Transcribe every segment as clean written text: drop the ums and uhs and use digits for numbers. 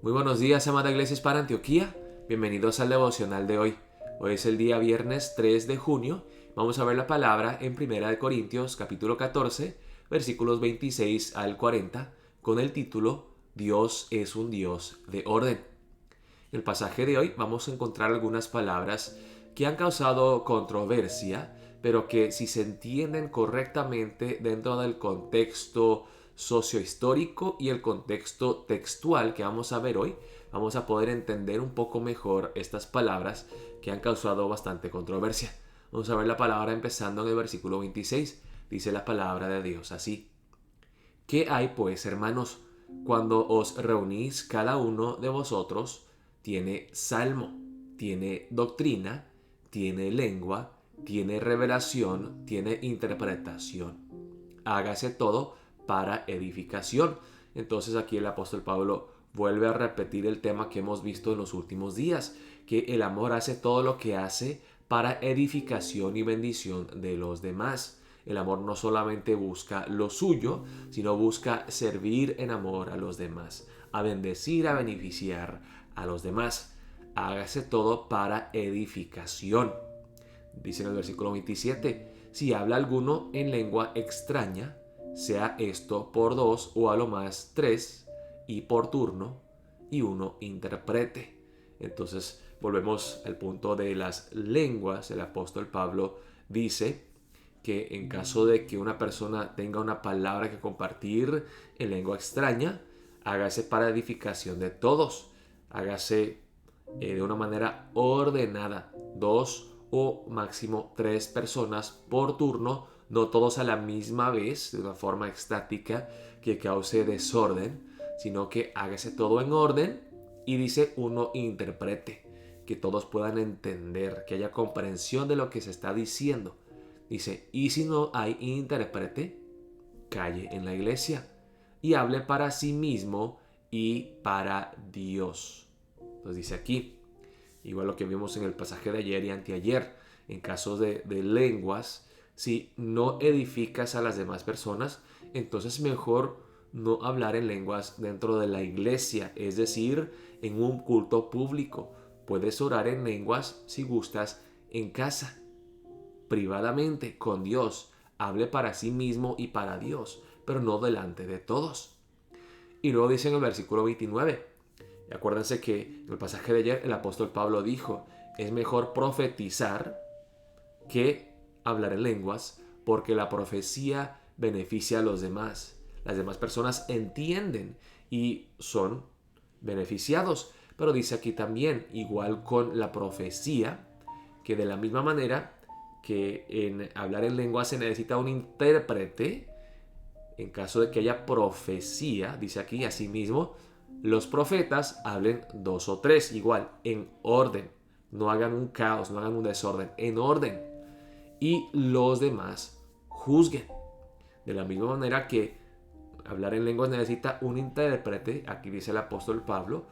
Muy buenos días, amada Iglesia Hispana Antioquía. Bienvenidos al devocional de hoy. Hoy es el día viernes 3 de junio. Vamos a ver la palabra en 1 Corintios capítulo 14, versículos 26 al 40, con el título Dios es un Dios de orden. En el pasaje de hoy vamos a encontrar algunas palabras que han causado controversia, pero que si se entienden correctamente dentro del contexto sociohistórico y el contexto textual que vamos a ver hoy, vamos a poder entender un poco mejor estas palabras que han causado bastante controversia. Vamos a ver la palabra empezando en el versículo 26. Dice la palabra de Dios así: ¿Qué hay pues, hermanos? Cuando os reunís, cada uno de vosotros tiene salmo, tiene doctrina, tiene lengua, tiene revelación, tiene interpretación. Hágase todo para edificación. Entonces aquí el apóstol Pablo vuelve a repetir el tema que hemos visto en los últimos días, que el amor hace todo lo que hace para edificación y bendición de los demás. El amor no solamente busca lo suyo, sino busca servir en amor a los demás, a bendecir, a beneficiar a los demás. Hágase todo para edificación. Dice en el versículo 27, si habla alguno en lengua extraña, sea esto por dos o a lo más tres, y por turno, y uno interprete. Entonces volvemos al punto de las lenguas. El apóstol Pablo dice que en caso de que una persona tenga una palabra que compartir en lengua extraña, hágase para edificación de todos. Hágase de una manera ordenada, dos o máximo tres personas por turno, no todos a la misma vez, de una forma estática que cause desorden, sino que hágase todo en orden y dice uno interprete, que todos puedan entender, que haya comprensión de lo que se está diciendo. Dice, y si no hay intérprete, calle en la iglesia y hable para sí mismo y para Dios. Entonces dice aquí, igual lo que vimos en el pasaje de ayer y anteayer, en casos de lenguas, si no edificas a las demás personas, entonces mejor no hablar en lenguas dentro de la iglesia, es decir, en un culto público. Puedes orar en lenguas si gustas en casa, privadamente, con Dios. Hable para sí mismo y para Dios, pero no delante de todos. Y luego dice en el versículo 29, y acuérdense que en el pasaje de ayer el apóstol Pablo dijo, es mejor profetizar que hablar en lenguas, porque la profecía beneficia a los demás. Las demás personas entienden y son beneficiados. Pero dice aquí también, igual con la profecía, que de la misma manera que en hablar en lenguas se necesita un intérprete, en caso de que haya profecía, dice aquí asimismo, los profetas hablen dos o tres, igual, en orden. No hagan un caos, no hagan un desorden, en orden. Y los demás juzguen. De la misma manera que hablar en lenguas necesita un intérprete, aquí dice el apóstol Pablo,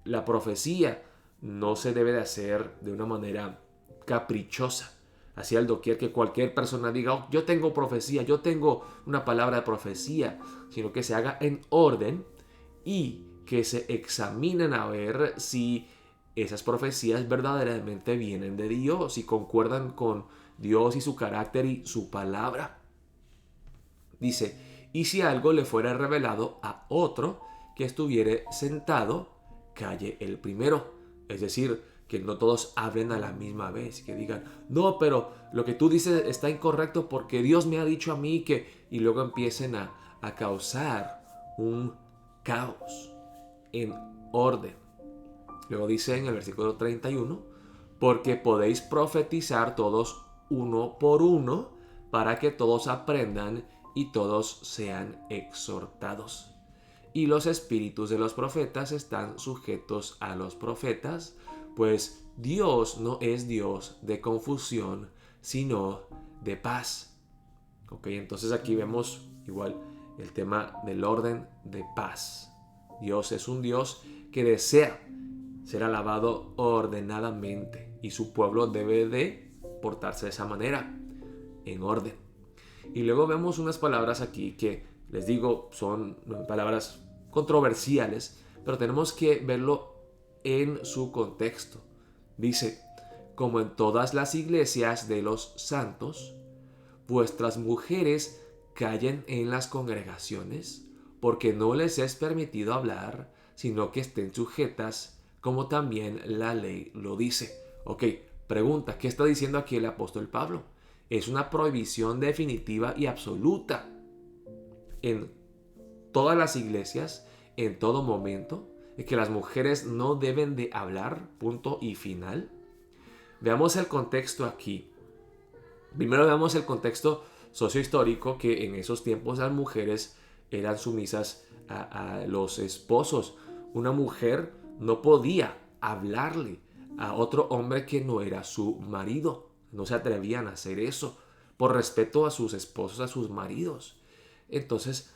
la profecía no se debe de hacer de una manera caprichosa, así al doquier que cualquier persona diga, oh, yo tengo profecía, yo tengo una palabra de profecía, sino que se haga en orden y que se examinen a ver si esas profecías verdaderamente vienen de Dios y concuerdan con Dios y su carácter y su palabra. Dice, y si algo le fuera revelado a otro que estuviere sentado, calle el primero. Es decir, que no todos hablen a la misma vez, que digan, no, pero lo que tú dices está incorrecto porque Dios me ha dicho a mí que... Y luego empiecen a causar un caos en orden. Luego dice en el versículo 31, porque podéis profetizar todos uno por uno para que todos aprendan y todos sean exhortados. Y los espíritus de los profetas están sujetos a los profetas, pues Dios no es Dios de confusión, sino de paz. Ok, entonces aquí vemos igual el tema del orden de paz. Dios es un Dios que desea ser alabado ordenadamente y su pueblo debe de portarse de esa manera, en orden. Y luego vemos unas palabras aquí que les digo son palabras controversiales, pero tenemos que verlo en su contexto. Dice, como en todas las iglesias de los santos, vuestras mujeres callen en las congregaciones, porque no les es permitido hablar, sino que estén sujetas, como también la ley lo dice. Ok, pregunta, ¿qué está diciendo aquí el apóstol Pablo? Es una prohibición definitiva y absoluta en todas las iglesias, en todo momento, de que las mujeres no deben de hablar, punto y final. Veamos el contexto aquí. Primero veamos el contexto sociohistórico, que en esos tiempos las mujeres eran sumisas a los esposos. Una mujer no podía hablarle a otro hombre que no era su marido. No se atrevían a hacer eso por respeto a sus esposos, a sus maridos. Entonces,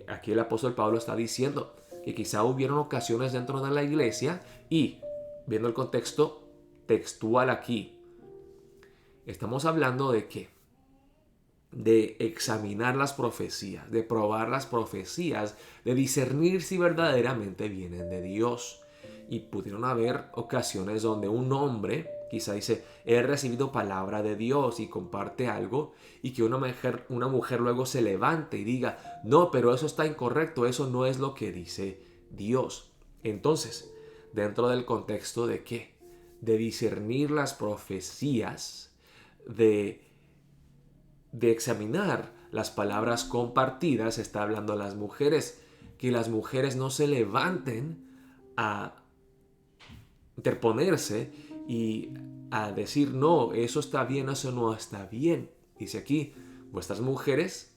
aquí el apóstol Pablo está diciendo que quizá hubieron ocasiones dentro de la iglesia y, viendo el contexto textual aquí, estamos hablando de qué? De examinar las profecías, de probar las profecías, de discernir si verdaderamente vienen de Dios. Y pudieron haber ocasiones donde un hombre quizá dice, he recibido palabra de Dios y comparte algo, y que una mujer luego se levante y diga, no, pero eso está incorrecto, eso no es lo que dice Dios. Entonces, dentro del contexto de qué? De discernir las profecías, de examinar las palabras compartidas, está hablando a las mujeres, que las mujeres no se levanten a interponerse y a decir, no, eso está bien, eso no está bien. Dice aquí, vuestras mujeres,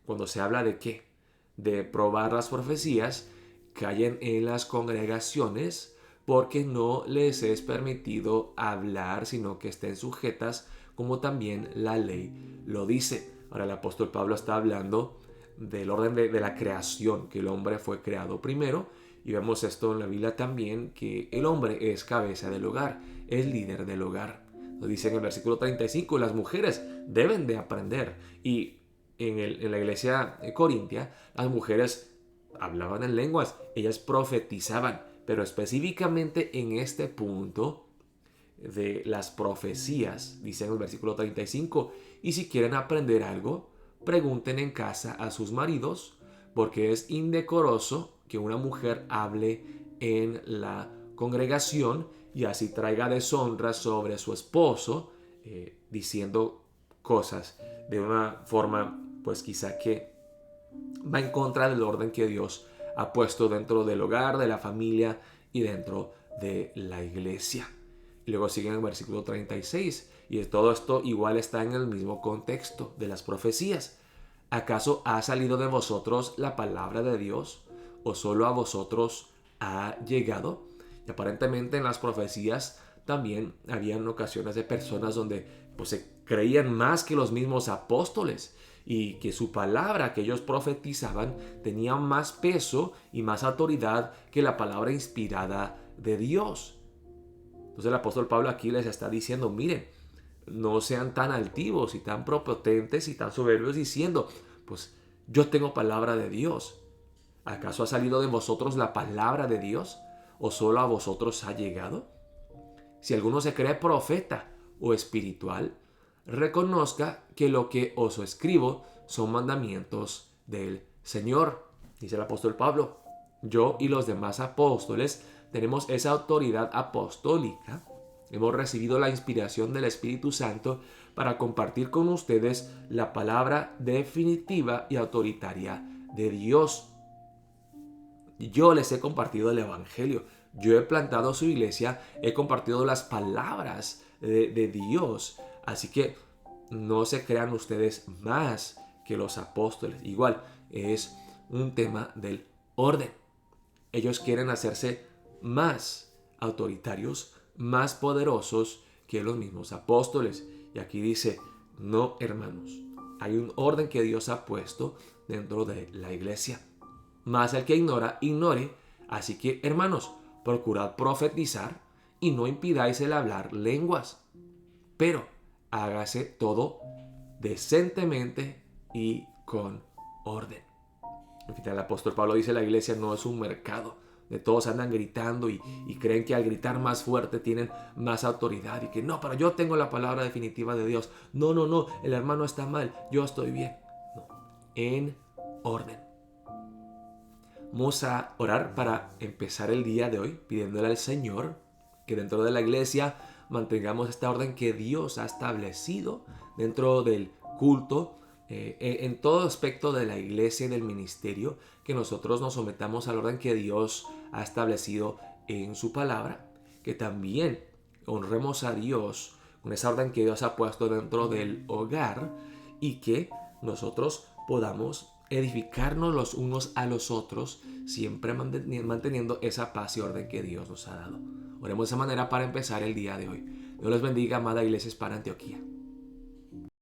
cuando se habla de qué? De probar las profecías, callen en las congregaciones, porque no les es permitido hablar, sino que estén sujetas, como también la ley lo dice. Ahora el apóstol Pablo está hablando del orden de la creación, que el hombre fue creado primero, y vemos esto en la Biblia también, que el hombre es cabeza del hogar, es líder del hogar. Lo dice en el versículo 35, las mujeres deben de aprender. Y en la iglesia corintia, las mujeres hablaban en lenguas, ellas profetizaban, pero específicamente en este punto de las profecías, dice en el versículo 35, y si quieren aprender algo, pregunten en casa a sus maridos, porque es indecoroso que una mujer hable en la congregación y así traiga deshonra sobre su esposo, diciendo cosas de una forma, pues quizá que va en contra del orden que Dios ha puesto dentro del hogar, de la familia y dentro de la iglesia. Y luego sigue en el versículo 36, y todo esto igual está en el mismo contexto de las profecías. ¿Acaso ha salido de vosotros la palabra de Dios, o solo a vosotros ha llegado? Y aparentemente en las profecías también habían ocasiones de personas donde pues se creían más que los mismos apóstoles, y que su palabra que ellos profetizaban tenía más peso y más autoridad que la palabra inspirada de Dios. Entonces el apóstol Pablo aquí les está diciendo, miren, no sean tan altivos y tan prepotentes y tan soberbios diciendo, pues yo tengo palabra de Dios. ¿Acaso ha salido de vosotros la palabra de Dios? ¿O solo a vosotros ha llegado? Si alguno se cree profeta o espiritual, reconozca que lo que os escribo son mandamientos del Señor. Dice el apóstol Pablo, yo y los demás apóstoles tenemos esa autoridad apostólica. Hemos recibido la inspiración del Espíritu Santo para compartir con ustedes la palabra definitiva y autoritaria de Dios. Yo les he compartido el Evangelio. Yo he plantado su iglesia, he compartido las palabras de Dios. Así que no se crean ustedes más que los apóstoles. Igual es un tema del orden. Ellos quieren hacerse más autoritarios, más poderosos que los mismos apóstoles. Y aquí dice, no, hermanos, hay un orden que Dios ha puesto dentro de la iglesia. Mas el que ignora, ignore. Así que, hermanos, procurad profetizar y no impidáis el hablar lenguas. Pero hágase todo decentemente y con orden. En fin, el apóstol Pablo dice, la iglesia no es un mercado de todos andan gritando y creen que al gritar más fuerte tienen más autoridad y que no, pero yo tengo la palabra definitiva de Dios. No, no, no, el hermano está mal, yo estoy bien. No, en orden. Vamos a orar para empezar el día de hoy pidiéndole al Señor que dentro de la iglesia mantengamos esta orden que Dios ha establecido dentro del culto, en todo aspecto de la iglesia y del ministerio, que nosotros nos sometamos al orden que Dios ha establecido en su palabra, que también honremos a Dios con esa orden que Dios ha puesto dentro del hogar y que nosotros podamos edificarnos los unos a los otros, siempre manteniendo esa paz y orden que Dios nos ha dado. Oremos de esa manera para empezar el día de hoy. Dios les bendiga, amada Iglesia Hispana Antioquía.